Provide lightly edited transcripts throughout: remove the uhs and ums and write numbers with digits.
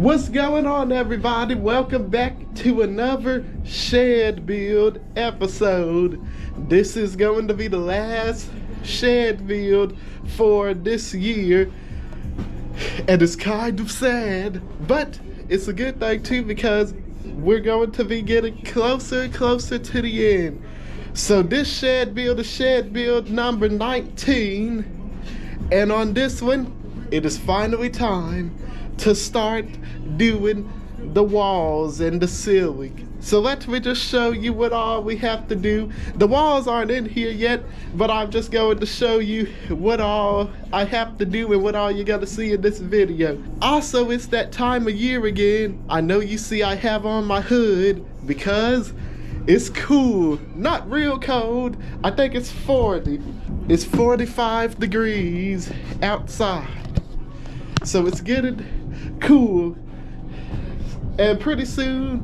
What's going on, everybody? Welcome back to another shed build episode. This is going to be the last shed build for this year, and it's kind of sad, but it's a good thing too because we're going to be getting closer and closer to the end. So this shed build is shed build number 19, and on this one, it is finally time to start doing the walls and the ceiling. So let me just show you what all we have to do. The walls aren't in here yet, but I'm just going to show you what all I have to do and what all you gotta see in this video. Also, it's that time of year again. I know you see I have on my hood because it's cool, not real cold. I think it's 40. It's 45 degrees outside. So it's getting cool, and pretty soon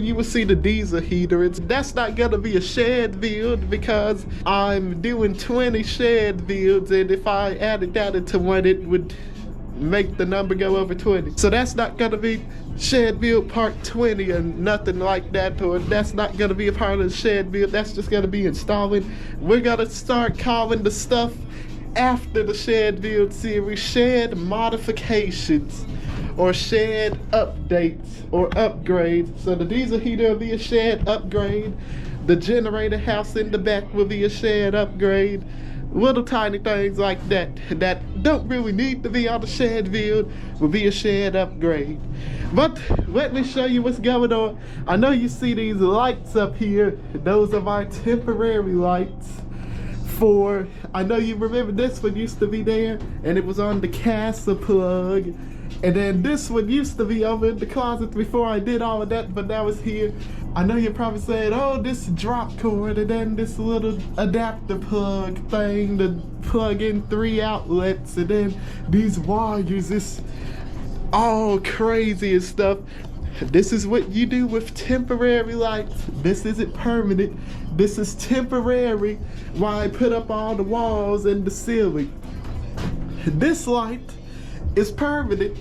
you will see the diesel heater. That's not gonna be a shed build because I'm doing 20 shed builds, and if I added that into one, it would make the number go over 20. So that's not gonna be shed build part 20 or nothing like that, or that's not gonna be a part of the shed build. That's just gonna be installing. We're gonna start calling the stuff after the shed build series shed modifications or shed updates or upgrades. So the diesel heater will be a shed upgrade. The generator house in the back will be a shed upgrade. Little tiny things like that that don't really need to be on the shed build will be a shed upgrade. But let me show you what's going on. I know you see these lights up here. Those are my temporary lights. I know you remember this one used to be there, and it was on the Casa plug. And then this one used to be over in the closet before I did all of that, but now it's here. I know you're probably saying, oh, this drop cord, and then this little adapter plug thing to plug in 3 outlets, and then these wires, this all crazy and stuff. This is what you do with temporary lights. This isn't permanent. This is temporary while I put up all the walls and the ceiling. This light is permanent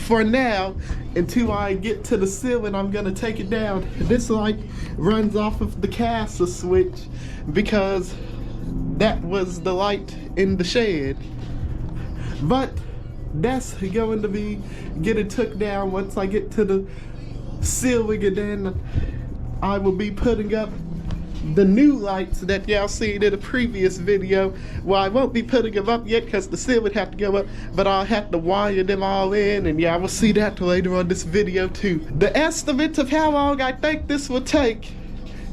for now until I get to the ceiling. I'm gonna take it down. This light runs off of the Casa switch because that was the light in the shed. But that's going to be getting took down once I get to the ceiling, and then I will be putting up the new lights that y'all seen in the previous video. Well, I won't be putting them up yet because the ceiling have to go up, but I'll have to wire them all in, and y'all will see that later on this video too. The estimate of how long I think this will take,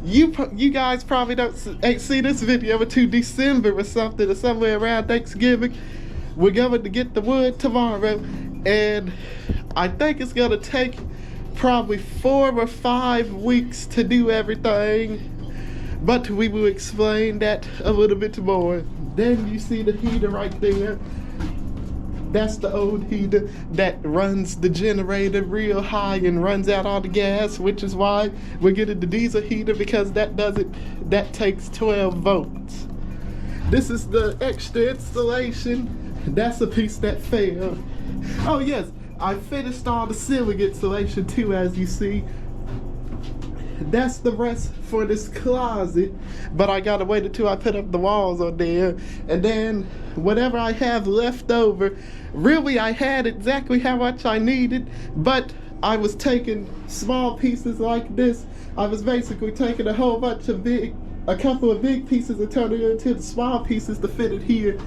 you guys probably ain't seen this video until December or something, or somewhere around Thanksgiving. We're going to get the wood tomorrow, and I think it's gonna take probably 4 or 5 weeks to do everything, but we will explain that a little bit more. Then you see the heater right there. That's the old heater that runs the generator real high and runs out all the gas, which is why we're getting the diesel heater, because that takes 12 volts. This is the extra installation. That's a piece that failed. Oh yes, I finished all the ceiling installation too, as you see. That's the rest for this closet, but I gotta wait until I put up the walls on there, and then whatever I have left over, really I had exactly how much I needed, but I was taking small pieces like this. I was basically taking a couple of big pieces and turning it into the small pieces to fit it here.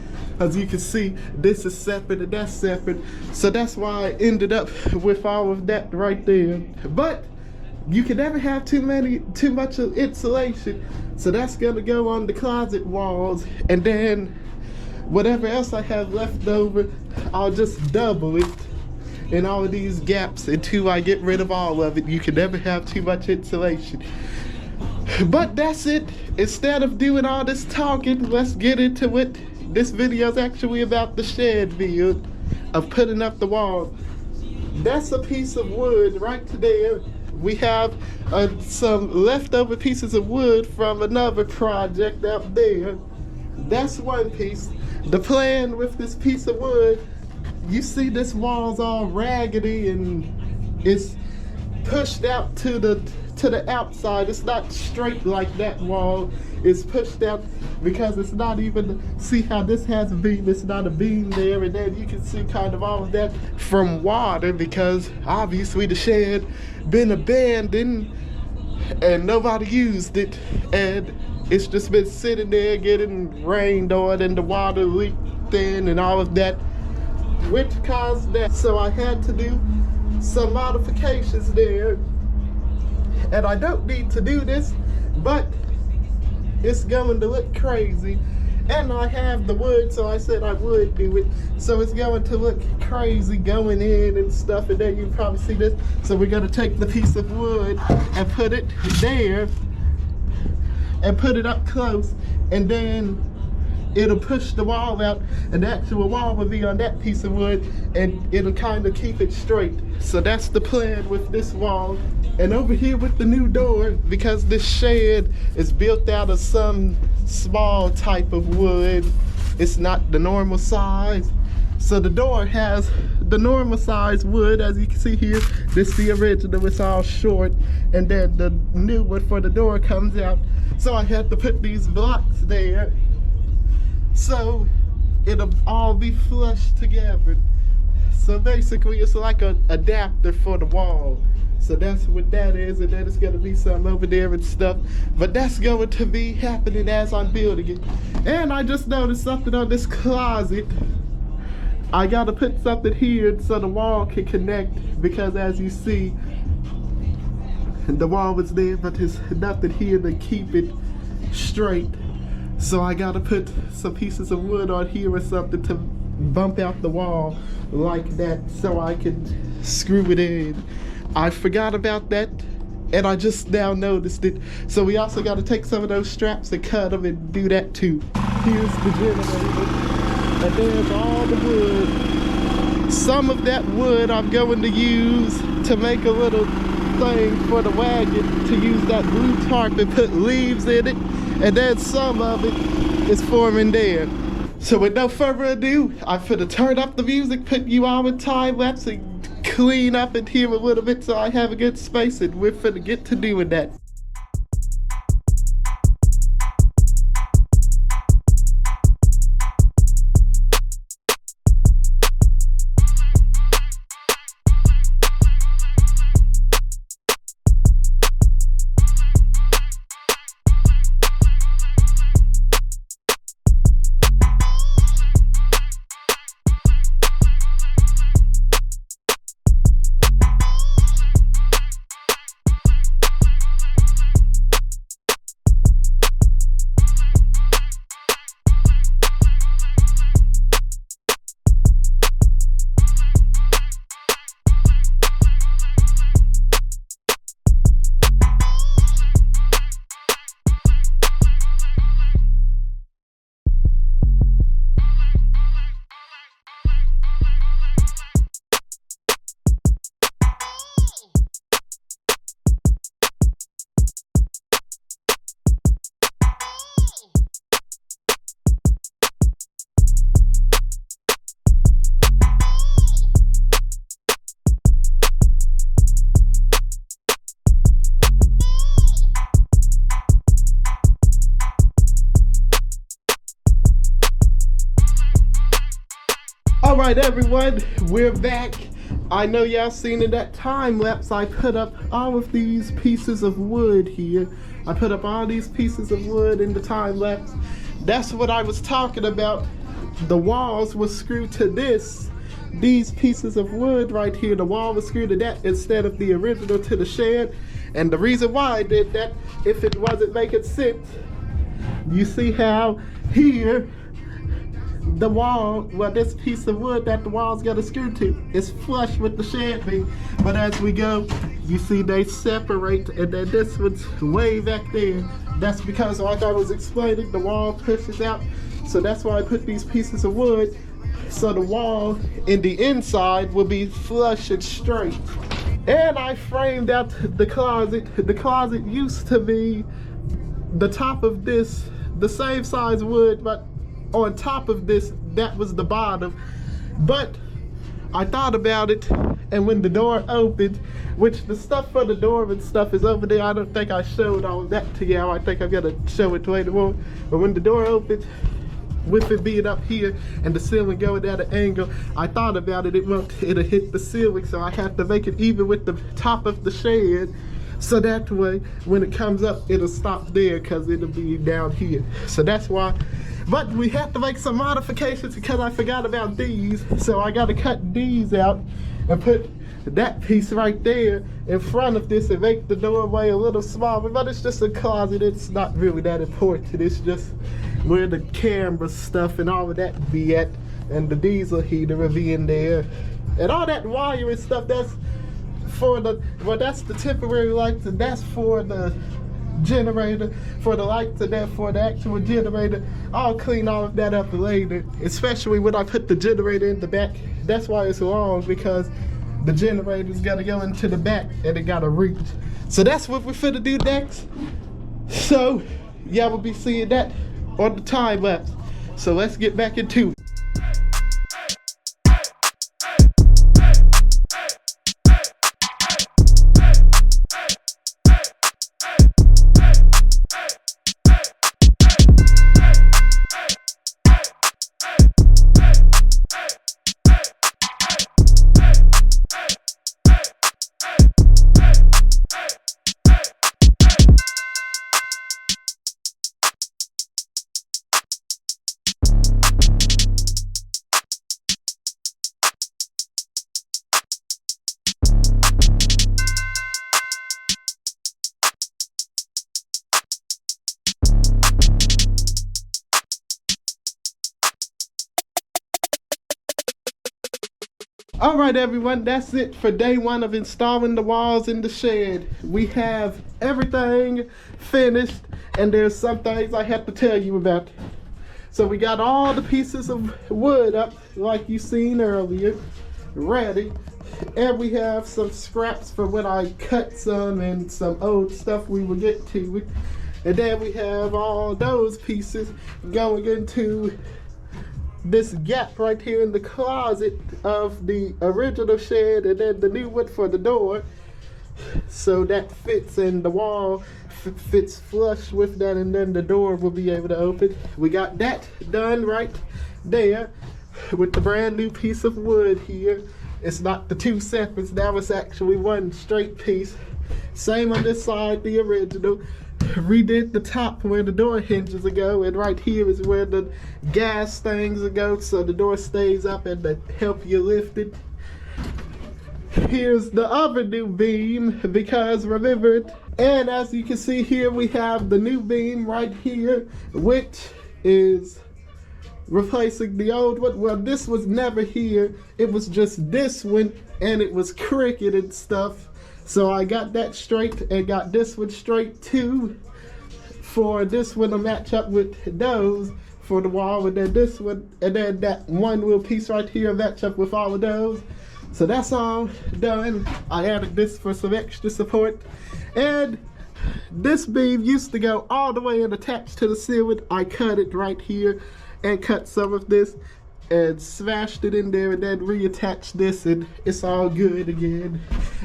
As you can see, this is separate and that's separate. So that's why I ended up with all of that right there. But you can never have too much of insulation. So that's gonna go on the closet walls, and then whatever else I have left over, I'll just double it in all of these gaps until I get rid of all of it. You can never have too much insulation. But that's it. Instead of doing all this talking, let's get into what this video is actually about, the shed build of putting up the wall. That's a piece of wood right there. We have some leftover pieces of wood from another project out there. That's one piece. The plan with this piece of wood you see this wall's all raggedy and it's pushed out to the outside. It's not straight like that wall. It's pushed out because it's not even, see how this has a beam, it's not a beam there, and then you can see kind of all of that from water because obviously the shed been abandoned and nobody used it, and it's just been sitting there getting rained on and the water leaked in and all of that, which caused that. So I had to do some modifications there, and I don't need to do this, but it's going to look crazy. And I have the wood, so I said I would do it. So it's going to look crazy going in and stuff, and then you probably see this. So we're gonna take the piece of wood and put it there and put it up close, and then it'll push the wall out, and the actual wall will be on that piece of wood, and it'll kind of keep it straight. So that's the plan with this wall. And over here with the new door, because this shed is built out of some small type of wood, it's not the normal size. So the door has the normal size wood, as you can see here. This is the original, it's all short, and then the new one for the door comes out. So I had to put these blocks there, so it'll all be flushed together. So basically it's like an adapter for the wall. So that's what that is, and then it's gonna be something over there and stuff. But that's going to be happening as I'm building it. And I just noticed something on this closet. I gotta put something here so the wall can connect, because as you see, the wall was there, but there's nothing here to keep it straight. So I gotta put some pieces of wood on here or something to bump out the wall like that so I can screw it in. I forgot about that, and I just now noticed it. So we also got to take some of those straps and cut them and do that too. Here's the generator, and there's all the wood. Some of that wood I'm going to use to make a little thing for the wagon, to use that blue tarp and put leaves in it, and then some of it is forming there. So with no further ado, I'm finna turn up the music, put you all in time lapse, and clean up in here a little bit so I have a good space, and we're finna get to doing that. All right, everyone, we're back. I know y'all seen in that time lapse I put up all of these pieces of wood here. I put up all these pieces of wood in the time lapse. That's what I was talking about. The walls were screwed to these pieces of wood right here. The wall was screwed to that instead of the original to the shed. And the reason why I did that, if it wasn't making sense, you see how here the wall, well, this piece of wood that the wall's got a screw to, is flush with the shed beam. But as we go, you see they separate, and then this one's way back there. That's because, like I was explaining, the wall pushes out. So that's why I put these pieces of wood, so the wall in the inside will be flush and straight. And I framed out the closet. The closet used to be the top of this, the same size wood, but on top of this, that was the bottom. But I thought about it, and when the door opened, which the stuff for the door and stuff is over there, I don't think I showed all of that to y'all. I think I'm gonna show it later on. But when the door opened, with it being up here and the ceiling going at an angle, I thought about it, it'll hit the ceiling, so I have to make it even with the top of the shed, so that way when it comes up it'll stop there because it'll be down here. So that's why. But we have to make some modifications because I forgot about these, so I got to cut these out and put that piece right there in front of this and make the doorway a little smaller. But it's just a closet, it's not really that important. It's just where the camera stuff and all of that be at, and the diesel heater will be in there, and all that wire and stuff. That's for the, well, that's the temporary lights, and that's for the generator, for the lights, and then for the actual generator. I'll clean all of that up later, especially when I put the generator in the back. That's why it's long, because the generator's gotta go into the back and it gotta reach. So that's what we're finna do next. So y'all will be seeing that on the time lapse. So let's get back into it. All right, everyone, that's it for day one of installing the walls in the shed. We have everything finished, and there's some things I have to tell you about. So we got all the pieces of wood up, like you seen earlier, ready. And we have some scraps for when I cut some and some old stuff we will get to. And then we have all those pieces going into this gap right here in the closet of the original shed, and then the new one for the door, so that fits, and the wall fits flush with that, and then the door will be able to open. We got that done right there with the brand new piece of wood here. It's not the two separates, now it's actually one straight piece. Same on this side, the original. Redid the top where the door hinges will go, and right here is where the gas things will go, so the door stays up and to help you lift it. Here's the other new beam, because remember it. And as you can see here, we have the new beam right here, which is replacing the old one. Well, this was never here, it was just this one, and it was crooked and stuff. So I got that straight and got this one straight too, for this one to match up with those for the wall, and then this one, and then that one little piece right here match up with all of those. So that's all done. I added this for some extra support. And this beam used to go all the way and attach to the ceiling. I cut it right here and cut some of this and smashed it in there, and then reattached this, and it's all good again.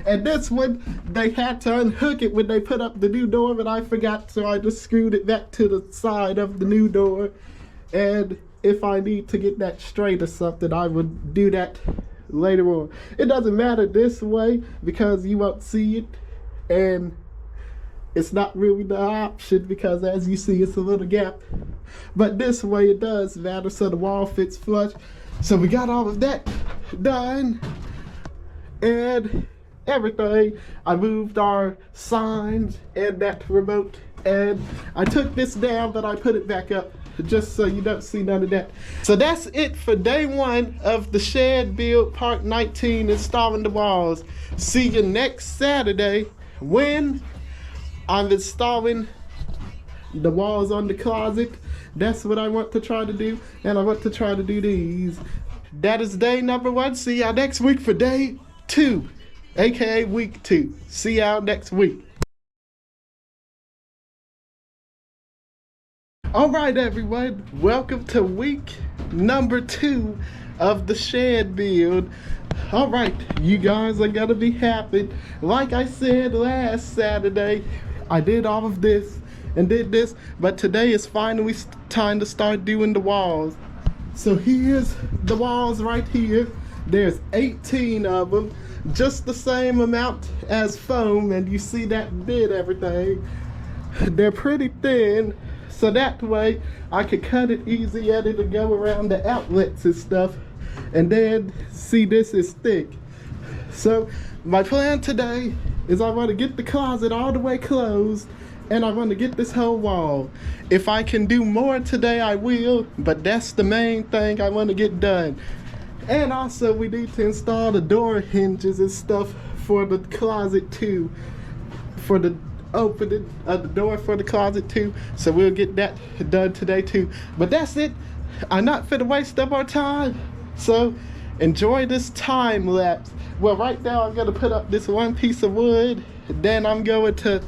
And this one, they had to unhook it when they put up the new door, but I forgot, so I just screwed it back to the side of the new door. And if I need to get that straight or something, I would do that later on. It doesn't matter this way because you won't see it, and it's not really the option because, as you see, it's a little gap. But this way it does matter, so the wall fits flush. So we got all of that done and everything. I moved our signs and that remote, and I took this down, but I put it back up just so you don't see none of that. So that's it for day one of the shed build part 19, installing the walls. See you next Saturday when I'm installing the walls on the closet. That's what I want to try to do, and I want to try to do these. That is day number one. See y'all next week for day two, aka week 2. See y'all next week. All right, everyone, welcome to week number 2 of the shed build. Alright, you guys are gonna be happy. Like I said last Saturday, I did all of this and did this, but today is finally time to start doing the walls. So here's the walls right here. There's 18 of them, just the same amount as foam, and you see that did everything. They're pretty thin, so that way I could cut it easy and it'll go around the outlets and stuff. And then see, this is thick. So my plan today is I want to get the closet all the way closed, and I want to get this whole wall. If I can do more today, I will, but that's the main thing I want to get done. And also we need to install the door hinges and stuff for the closet too, for the opening of the door for the closet too. So we'll get that done today too. But that's it. I'm not finna waste up our time, so enjoy this time lapse. Well, right now I'm gonna put up this one piece of wood, then I'm going to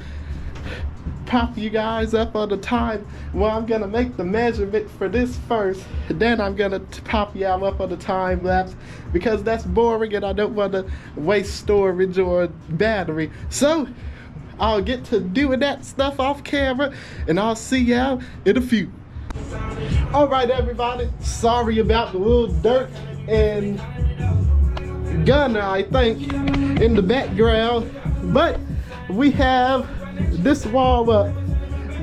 pop you guys up on the time. Well, I'm gonna make the measurement for this first, then I'm gonna pop y'all up on the time lapse, because that's boring and I don't want to waste storage or battery. So I'll get to doing that stuff off camera, and I'll see y'all in a few. Alright everybody, sorry about the little dirt and gunner, I think, in the background, but we have this wall up.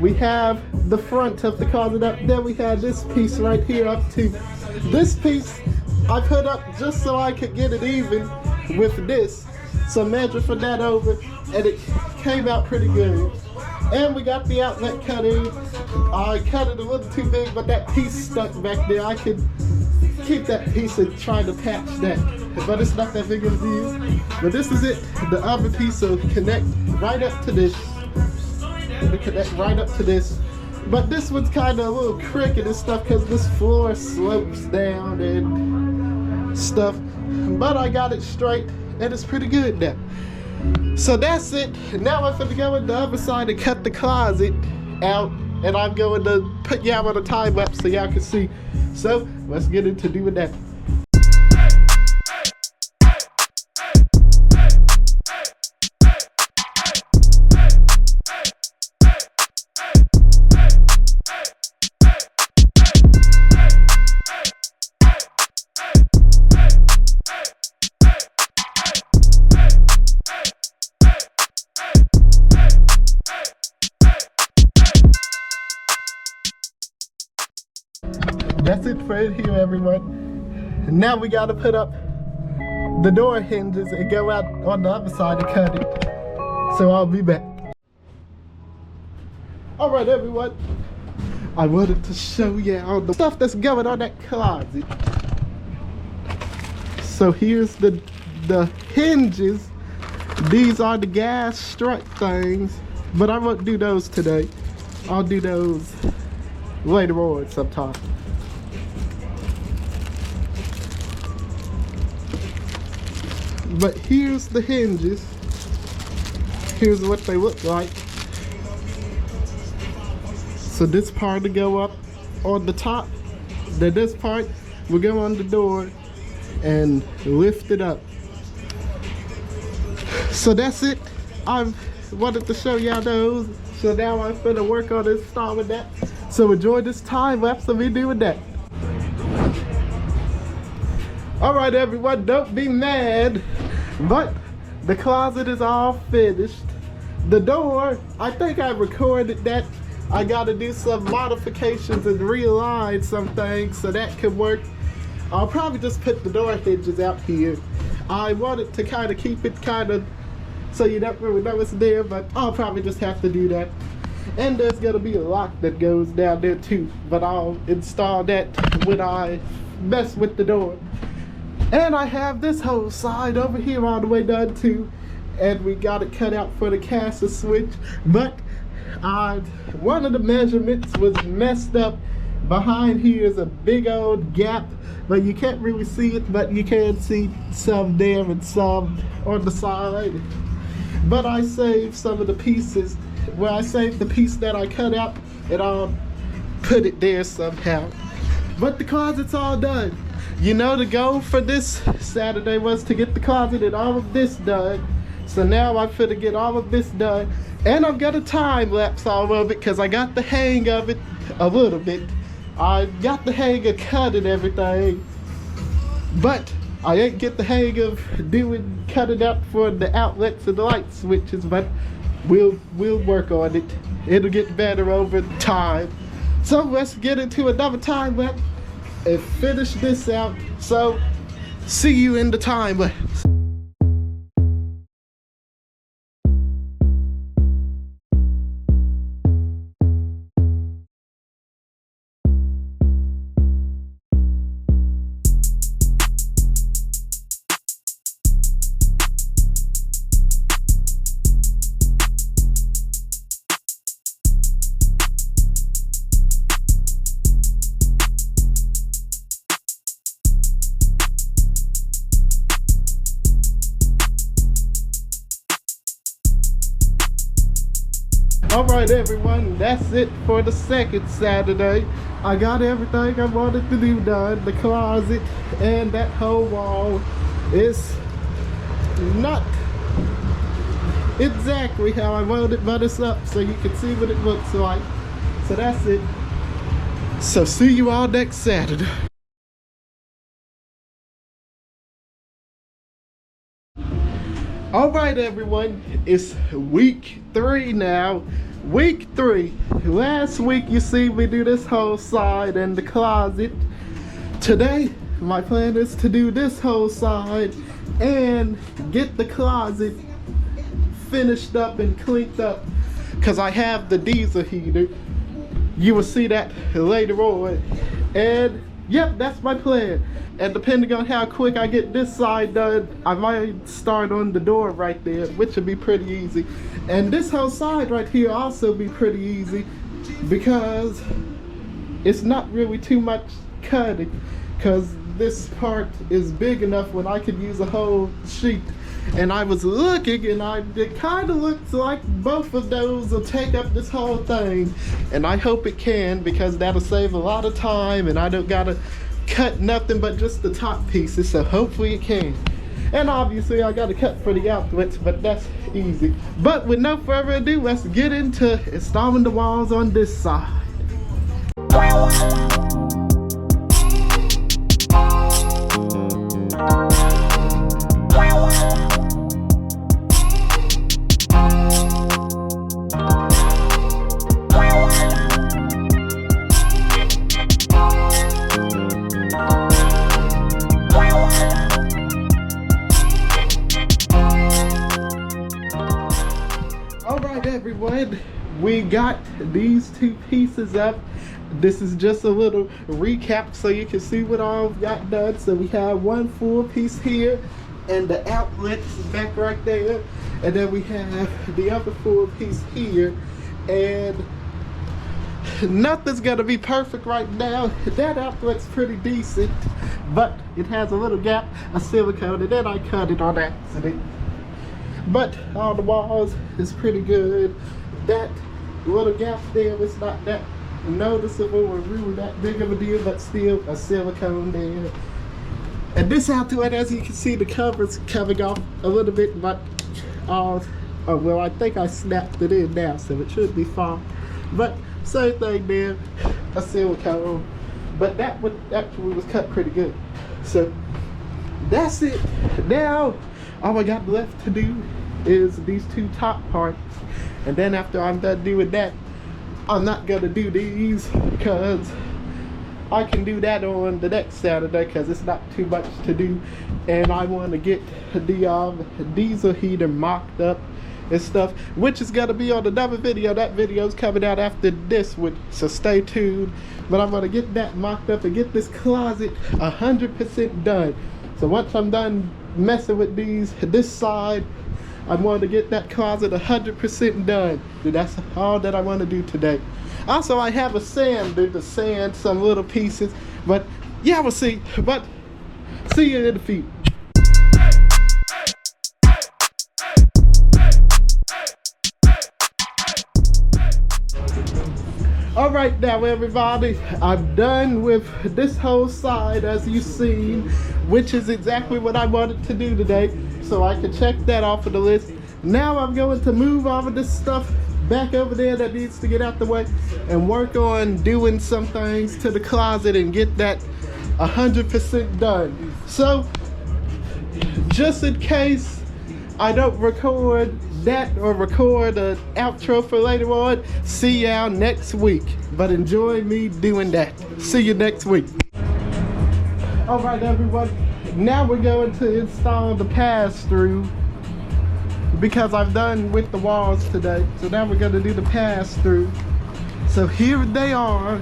We have the front of the closet up. Then we have this piece right here up too. This piece I put up just so I could get it even with this. So measure for that over, and it came out pretty good. And we got the outlet cut in. I cut it a little too big, but that piece stuck back there. I could keep that piece and try to patch that, but it's not that big of a deal. But this is it. The other piece will connect right up to this. It'll connect right up to this. But this one's kind of a little crooked and stuff because this floor slopes down and stuff. But I got it straight, and it's pretty good now. So that's it. Now I'm gonna go on the other side and cut the closet out, and I'm going to put y'all on a time lapse so y'all can see. So let's get into doing that. That's it for it here, everyone. Now we gotta put up the door hinges and go out on the other side and cut it. So I'll be back. Alright everyone, I wanted to show you all the stuff that's going on that closet. So here's the hinges. These are the gas strut things, but I won't do those today. I'll do those later on sometime. But here's the hinges. Here's what they look like. So this part will go up on the top. Then this part will go on the door and lift it up. So that's it. I wanted to show y'all those. So now I'm gonna work on installing that. So enjoy this time lapse of me doing that. Alright everyone, don't be mad, but the closet is all finished. The door, I think I recorded that. I gotta do some modifications and realign some things so that can work. I'll probably just put the door hinges out here. I wanted to kind of keep it kind of so you don't really know it's there, but I'll probably just have to do that. And there's gonna be a lock that goes down there too, but I'll install that when I mess with the door. And I have this whole side over here all the way done too, and we got it cut out for the caster switch, but one of the measurements was messed up. Behind here is a big old gap, but you can't really see it, but you can see some there and some on the side. But I saved some of the pieces. Well, I saved the piece that I cut out and I'll put it there somehow. But the closet's all done. You know, the goal for this Saturday was to get the closet and all of this done. So now I'm finna get all of this done. And I've got a time lapse all of it because I got the hang of it a little bit. I got the hang of cutting everything. But I ain't get the hang of cutting out for the outlets and the light switches, but we'll work on it. It'll get better over time. So let's get into another time lapse and finish this out. So see you in the time lapse. Alright everyone, that's it for the second Saturday. I got everything I wanted to do done. The closet and that whole wall is not exactly how I wanted it, but it's up so you can see what it looks like. So that's it. So see you all next Saturday. Alright everyone, it's week 3 now. Week 3. Last week you see me do this whole side and the closet. Today my plan is to do this whole side and get the closet finished up and cleaned up, because I have the diesel heater. You will see that later on. And yep, that's my plan. And depending on how quick I get this side done, I might start on the door right there, which would be pretty easy. And this whole side right here also be pretty easy because it's not really too much cutting, because this part is big enough when I could use a whole sheet. And I was looking and it kind of looks like both of those will take up this whole thing. And I hope it can, because that'll save a lot of time and I don't gotta cut nothing but just the top pieces, so hopefully it can. And obviously I gotta cut for the outlets, but that's easy. But with no further ado, let's get into installing the walls on this side. Everyone, we got these 2 pieces up. This is just a little recap so you can see what all got done. So we have one full piece here and the outlets back right there, and then we have the other full piece here. And nothing's gonna be perfect right now. That outlet's pretty decent, but it has a little gap of silicone, and then I cut it on accident. But all the walls is pretty good. That little gap there is not that noticeable or really that big of a deal, but still a silicone there. And this outlet, as you can see, the cover's coming off a little bit, but oh well, I think I snapped it in now, so it should be fine. But same thing there, a silicone. But that one actually was cut pretty good. So that's it. Now all I got left to do is these 2 top parts, and then after I'm done doing that, I'm not gonna do these because I can do that on the next Saturday because it's not too much to do, and I want to get the diesel heater mocked up and stuff, which is gonna be on another video. That video's coming out after this one, so stay tuned. But I'm gonna get that mocked up and get this closet 100% done. So once I'm done messing with this side, I want to get that closet 100% done. That's all that I want to do today. Also, I have a sander to sand some little pieces, but yeah, we'll see. But see you in the future. Alright right now, everybody, I'm done with this whole side, as you've seen, which is exactly what I wanted to do today, so I can check that off of the list. Now I'm going to move all of this stuff back over there that needs to get out the way and work on doing some things to the closet and get that 100% done. So, just in case I don't record that or record an outro for later on, see y'all next week. But enjoy me doing that. See you next week. Alright everyone, now we're going to install the pass-through because I've done with the walls today. So now we're going to do the pass-through. So here they are.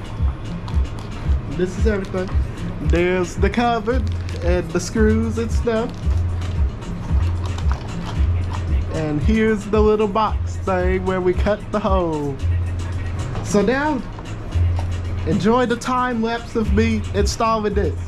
This is everything. There's the cupboard and the screws and stuff. And here's the little box thing where we cut the hole. So now, enjoy the time lapse of me installing this.